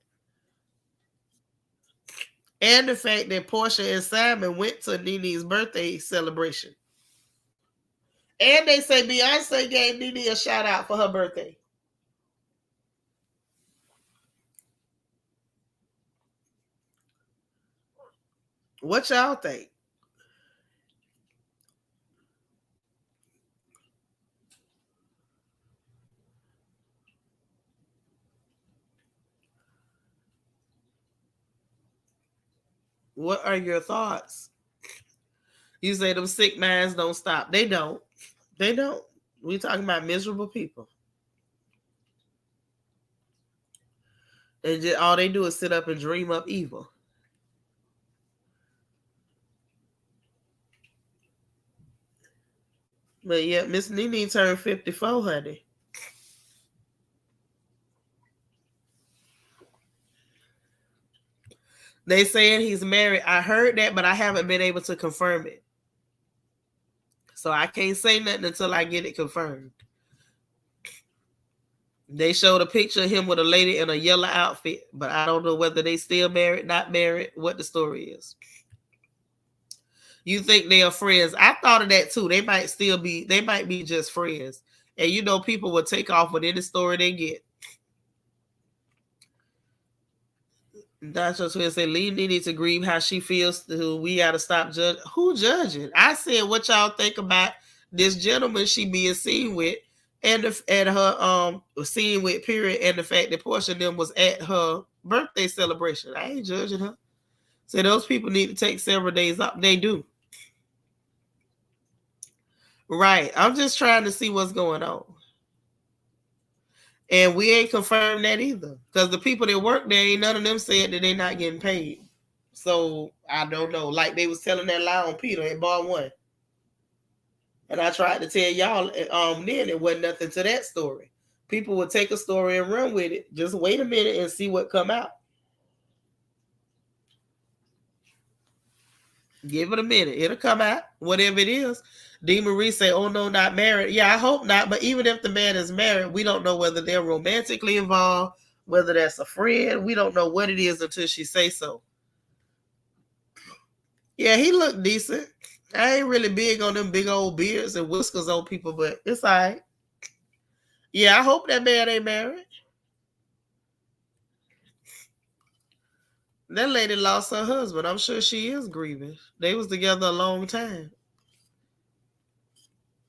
And the fact that Portia and Simon went to Nene's birthday celebration. And they say Beyonce gave Nene a shout out for her birthday. What y'all think? What are your thoughts? You say them sick minds don't stop. They don't. They don't. We talking about miserable people. And just, all they do is sit up and dream up evil. But yeah, Miss Nene turned 54, honey. They saying he's married. I heard that, but I haven't been able to confirm it. So I can't say nothing until I get it confirmed. They showed a picture of him with a lady in a yellow outfit, but I don't know whether they still married, not married, what the story is. You think they are friends? I thought of that too. They might be just friends. And you know, people will take off with any story they get. Dr. Twin said, Lee needs to grieve how she feels. We got to stop judging. Who judging? I said, what y'all think about this gentleman she being seen with, and her seen with period, and the fact that Portia of them was at her birthday celebration. I ain't judging her. So those people need to take several days off. They do. Right. I'm just trying to see what's going on. And we ain't confirmed that either. Because the people that work there, ain't none of them said that they not getting paid. So I don't know. Like they was telling that lie on Peter in bar one. And I tried to tell y'all then it wasn't nothing to that story. People would take a story and run with it. Just wait a minute and see what come out. Give it a minute. It'll come out, whatever it is. Dee Marie say, oh no, not married. Yeah, I hope not. But even if the man is married, we don't know whether they're romantically involved, whether that's a friend. We don't know what it is until she say so. Yeah, he looked decent. I ain't really big on them big old beards and whiskers on people, but it's all right. Yeah, I hope that man ain't married. That lady lost her husband. I'm sure she is grieving. They was together a long time.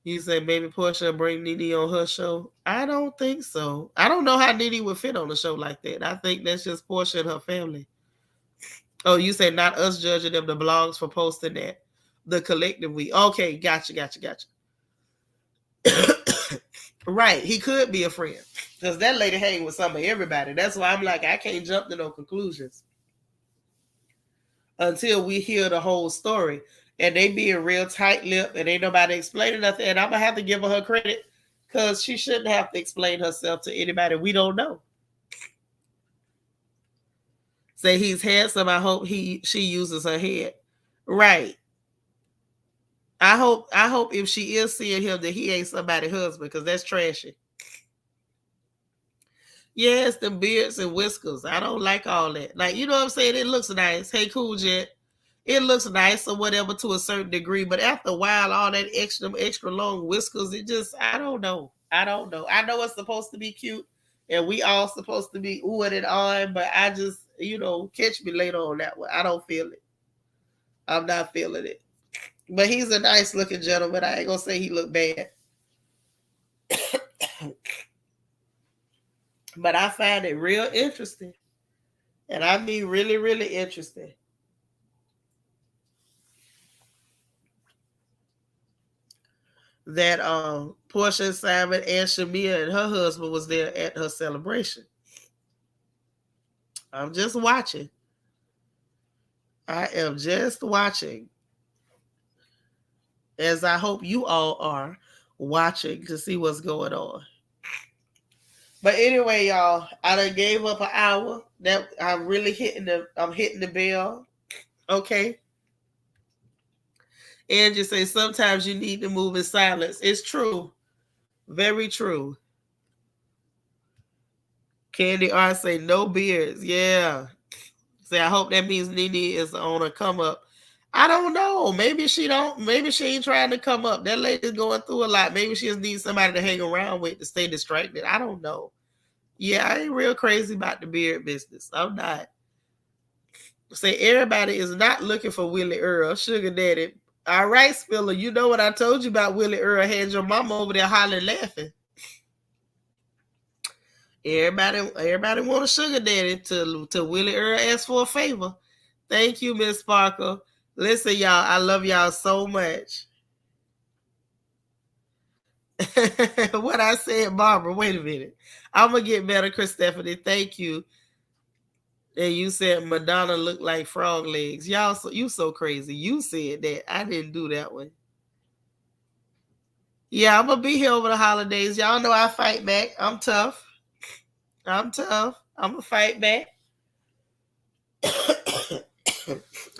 You said maybe Portia bring Nene on her show. I don't think so. I don't know how Nene would fit on a show like that. I think that's just Portia and her family. Oh, you said not us judging them, the blogs for posting that. The collective we. Okay, gotcha. Right, he could be a friend. Because that lady hang with some of everybody. That's why I'm like, I can't jump to no conclusions until we hear the whole story. And they being real tight-lipped and ain't nobody explaining nothing. And I'm going to have to give her credit because she shouldn't have to explain herself to anybody we don't know. Say he's handsome. I hope she uses her head. Right. I hope if she is seeing him that he ain't somebody's husband because that's trashy. Yes, the beards and whiskers. I don't like all that. Like, you know what I'm saying? It looks nice. Hey, Cool Jet. It looks nice or whatever to a certain degree, but after a while, all that extra long whiskers, it just, I don't know. I know it's supposed to be cute, and we all supposed to be oohing and on, but I just, catch me later on that one. I don't feel it. I'm not feeling it. But he's a nice looking gentleman. I ain't gonna say he look bad. But I find it real interesting. And I mean really, really interesting. That Portia, Simon, and Shamia and her husband was there at her celebration. I'm just watching. I am just watching. As I hope you all are watching to see what's going on. But anyway, y'all, I done gave up an hour. That I'm really hitting the bell. Okay. And just say sometimes you need to move in silence. It's true. Very true. Candy R say no beards. Yeah. Say I hope that means Nene is on a come up. I don't know. Maybe she don't. Maybe she ain't trying to come up. That lady's going through a lot. Maybe she just needs somebody to hang around with to stay distracted. I don't know. Yeah, I ain't real crazy about the beard business. I'm not. Say everybody is not looking for Willie Earl, Sugar Daddy. All right, Spiller, you know what I told you about Willie Earl had your mama over there hollering, laughing. Everybody want a sugar daddy to Willie Earl ask for a favor. Thank you, Miss Sparkle. Listen, y'all, I love y'all so much. What I said, Barbara, wait a minute. I'm going to get better, Chris Stephanie. Thank you. And you said Madonna looked like frog legs. Y'all, you so crazy. You said that. I didn't do that one. Yeah, I'm going to be here over the holidays. Y'all know I fight back. I'm tough. I'm tough. I'm going to fight back.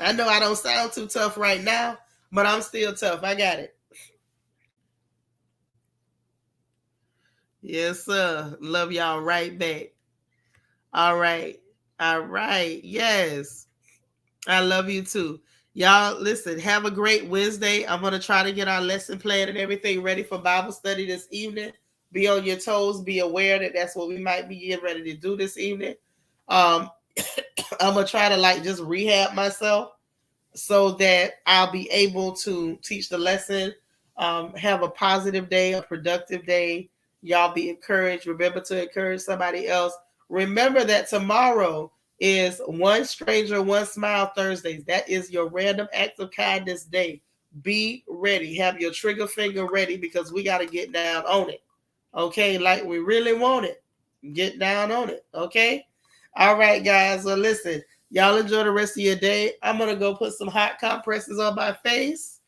I know I don't sound too tough right now, but I'm still tough. I got it. Yes, sir. Love y'all right back. All right. All right. Yes. I love you too. Y'all, listen, have a great Wednesday. I'm going to try to get our lesson plan and everything ready for Bible study this evening. Be on your toes. Be aware that that's what we might be getting ready to do this evening. I'm going to try to just rehab myself so that I'll be able to teach the lesson, have a positive day, a productive day. Y'all be encouraged. Remember to encourage somebody else. Remember that tomorrow is One Stranger, One Smile Thursdays. That is your random act of kindness day. Be ready. Have your trigger finger ready because we got to get down on it. Okay, like we really want it. Get down on it. Okay. All right, guys. Well, listen. Y'all enjoy the rest of your day. I'm going to go put some hot compresses on my face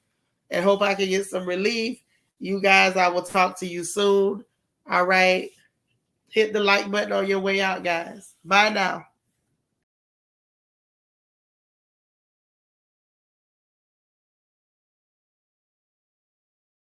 and hope I can get some relief. You guys, I will talk to you soon. All right. Hit the like button on your way out, guys. Bye now.